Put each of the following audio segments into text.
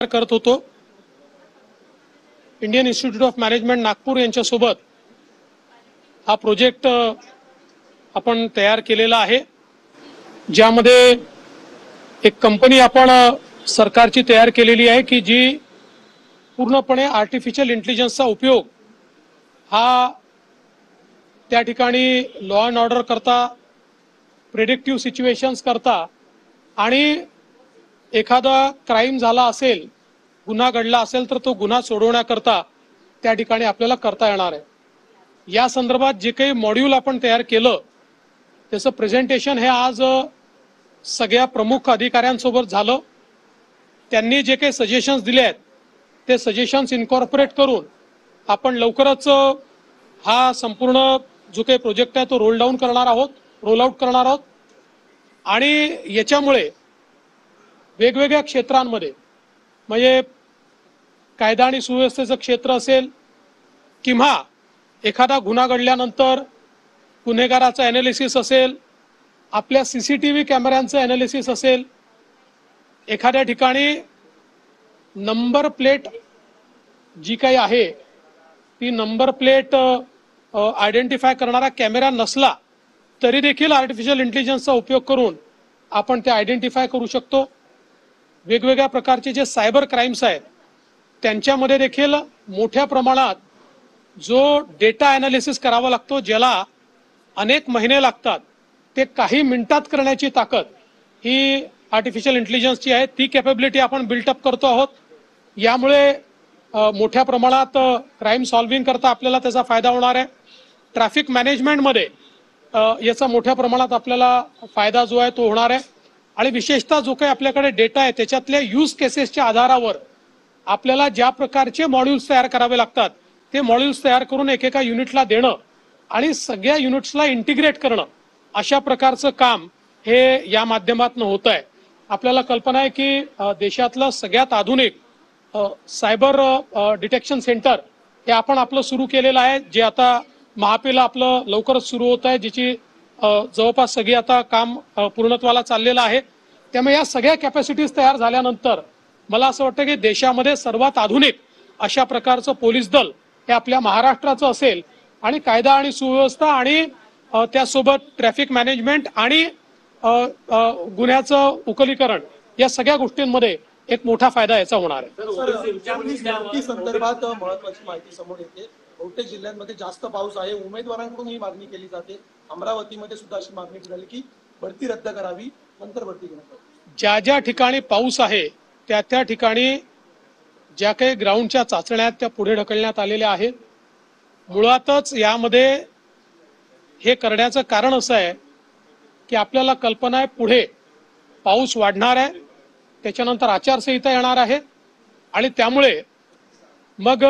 करत होतो। Indian institute of management Nagpur यांच्यासोबत हा प्रोजेक्ट आपण तयार केलेला आहे, ज्यामध्ये एक कंपनी आपण सरकारची तयार केलेली आहे की जी पूर्णपणे आर्टिफिशियल इंटेलिजन्सचा उपयोग हा त्या ठिकाणी लॉ अँड ऑर्डर करता, प्रेडिक्टिव्ह सिच्युएशन्स करता आणि एखादा क्राईम झाला असेल, गुन्हा घडला असेल तर तो गुन्हा सोडवण्याकरता त्या ठिकाणी आपल्याला करता येणार आहे। या संदर्भात जे काही मॉड्यूल आपण तयार केलं त्याचं प्रेझेंटेशन हे आज सगळ्या प्रमुख अधिकाऱ्यांसोबत झालं। त्यांनी जे काही सजेशन्स दिले आहेत ते सजेशन्स इन्कॉर्पोरेट करून आपण लवकरच हा संपूर्ण जो काही प्रोजेक्ट आहे तो रोल आउट करणार आहोत आणि याच्यामुळे वेगवेगळ्या क्षेत्रांमध्ये म्हणजे कायदा आणि सुव्यवस्थेचं क्षेत्र असेल किंवा एखादा गुन्हा घडल्यानंतर गुन्हेगाराचं ॲनालिसिस असेल, आपल्या सीसीटीव्ही कॅमेऱ्यांचं ॲनालिसिस असेल, एखाद्या ठिकाणी नंबर प्लेट जी काही आहे ती नंबर प्लेट आयडेंटिफाय करणारा कॅमेरा नसला तरी देखील आर्टिफिशियल इंटेलिजन्सचा उपयोग करून आपण ते आयडेंटिफाय करू शकतो। वेगवेगळ्या प्रकारचे जे सायबर क्राईम्स आहेत त्यांच्यामध्ये देखील मोठ्या प्रमाणात जो डेटा ॲनालिसिस करावा लागतो, ज्याला अनेक महिने लागतात, ते काही मिनिटात करण्याची ताकद ही आर्टिफिशियल इंटेलिजन्सची आहे। ती कॅपेबिलिटी आपण बिल्टअप करतो आहोत। यामुळे मोठ्या प्रमाणात क्राईम सॉल्व्हिंग करता आपल्याला त्याचा फायदा होणार आहे। ट्रॅफिक मॅनेजमेंटमध्ये याचा मोठ्या प्रमाणात आपल्याला फायदा जो आहे तो होणार आहे आणि विशेषतः जो काही आपल्याकडे डेटा आहे त्याच्यातल्या यूज केसेसच्या आधारावर आपल्याला ज्या प्रकारचे मॉड्यूल्स तयार करावे लागतात ते मॉड्यूल्स तयार करून एकेका युनिटला देणं आणि सगळ्या युनिट्सला इंटिग्रेट करणं, अशा प्रकारचं काम हे या माध्यमातून होत आहे। आपल्याला कल्पना आहे की देशातलं सगळ्यात आधुनिक सायबर डिटेक्शन सेंटर हे आपण आपलं सुरू केलेलं आहे, जे आता महापेला आपलं लवकरच सुरू होत आहे, जिची जवळपास सगळी आता काम पूर्णत्वाला चाललेलं आहे। त्यामुळे या सगळ्या कॅपॅसिटीज तयार झाल्यानंतर मला असं वाटतं की देशामध्ये सर्वात आधुनिक अशा प्रकारचं पोलीस दल हे आपल्या महाराष्ट्राचं असेल आणि कायदा आणि सुव्यवस्था आणि त्यासोबत ट्रॅफिक मॅनेजमेंट आणि गुन्ह्याचं उकलीकरण या सगळ्या गोष्टींमध्ये एक मोठा फायदा याचा होणार आहे। संदर्भात महत्त्वाची माहिती समोर येते। बहुतेक जिल्ह्यांमध्ये जास्त पाऊस आहे, उमेदवारांकडून ही मागणी केली जाते। अमरावतीमध्ये सुद्धा अशी मागणी झाली की भरती रद्द करावी, नंतर भरती घेण्यात यावी। ज्या ज्या ठिकाणी पाऊस आहे त्या त्या ठिकाणी ज्या काही ग्राउंडच्या चाचण्या त्या पुढे ढकलण्यात आलेल्या आहेत। मुळातच यामध्ये हे करण्याचं कारण असं आहे की आपल्याला कल्पना आहे पुढे पाऊस वाढणार आहे, त्याच्यानंतर आचारसंहिता येणार आहे आणि त्यामुळे मग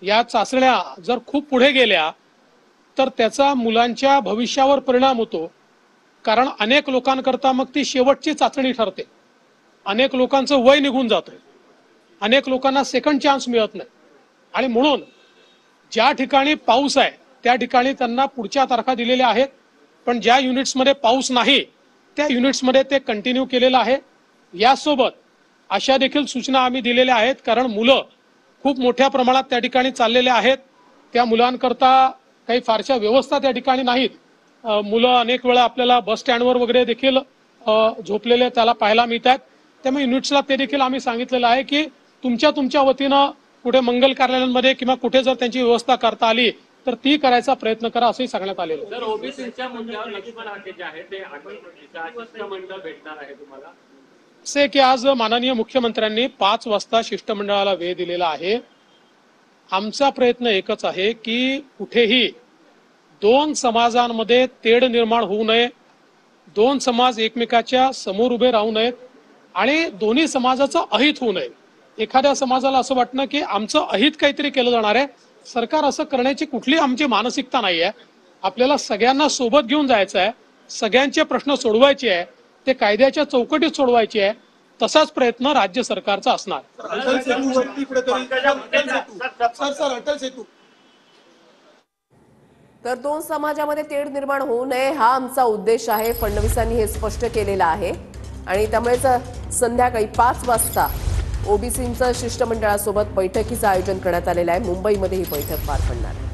या चाचण्या जर खूप पुढे गेल्या तर त्याचा मुलांच्या भविष्यावर परिणाम होतो। कारण अनेक लोकांकरता मग ती शेवटची चाचणी ठरते, अनेक लोकांचं वय निघून जातं, अनेक लोकांना सेकंड चान्स मिळत नाही आणि म्हणून ज्या ठिकाणी पाऊस आहे त्या ठिकाणी त्यांना पुढच्या तारखा दिलेल्या आहेत, पण ज्या युनिट्समध्ये पाऊस नाही त्या युनिट्समध्ये ते कंटिन्यू केलेलं आहे। यासोबत अशा देखील सूचना आम्ही दिलेल्या आहेत, कारण मुलं खूप मोठ्या प्रमाणात त्या ठिकाणी चाललेले आहेत। त्या मुलांकरता काही फारशा व्यवस्था त्या ठिकाणी नाहीत। मुलं अनेक वेळा आपल्याला बस स्टँडवर वगैरे देखील झोपलेले त्याला पाहायला मिळतात। त्यामुळे युनिट्सला ते देखील आम्ही सांगितलेलं आहे की तुमच्या वतीनं कुठे मंगल कार्यालयांमध्ये किंवा कुठे जर त्यांची व्यवस्था करता आली तर ती करायचा प्रयत्न करा असंही सांगण्यात आलेलं आहे। सर, ओबीसीच्या मुद्द्यावर लक्ष्मण हाके जे आहे ते शिष्टमंडळ भेटणार आहे तुम्हाला? असे की आज माननीय मुख्यमंत्र्यांनी 5 वाजता शिष्टमंडळाला वेळ दिलेला आहे। आमचा प्रयत्न एकच आहे की कुठेही दोन समाजांमध्ये तेढ निर्माण होऊ नये, दोन समाज एकमेकाच्या समोर उभे राहू नयेत आणि दोन्ही समाजाचं अहित होऊ नये। एखाद्या समाजाला असं वाटणं की आमचं अहित काहीतरी केलं जाणार आहे, सरकार असं करण्याची कुठली आमची मानसिकता नाही आहे। आपल्याला सगळ्यांना सोबत घेऊन जायचं आहे, सगळ्यांचे प्रश्न सोडवायचे आहे, ते कायद्याच्या चौकटीत सोडवायचे आहे। तसाच प्रयत्न राज्य सरकारचा असणार। तर दोन समाजामध्ये तेढ निर्माण होऊ नये हा आमचा उद्देश आहे, फडणवीसांनी हे स्पष्ट केलेलं आहे। आणि त्यामुळेच संध्याकाळी 5 वाजता ओबीसींचं शिष्टमंडळासोबत बैठकीचं आयोजन करण्यात आलेलं आहे. मुंबईमध्ये ही बैठक पार पडणार आहे.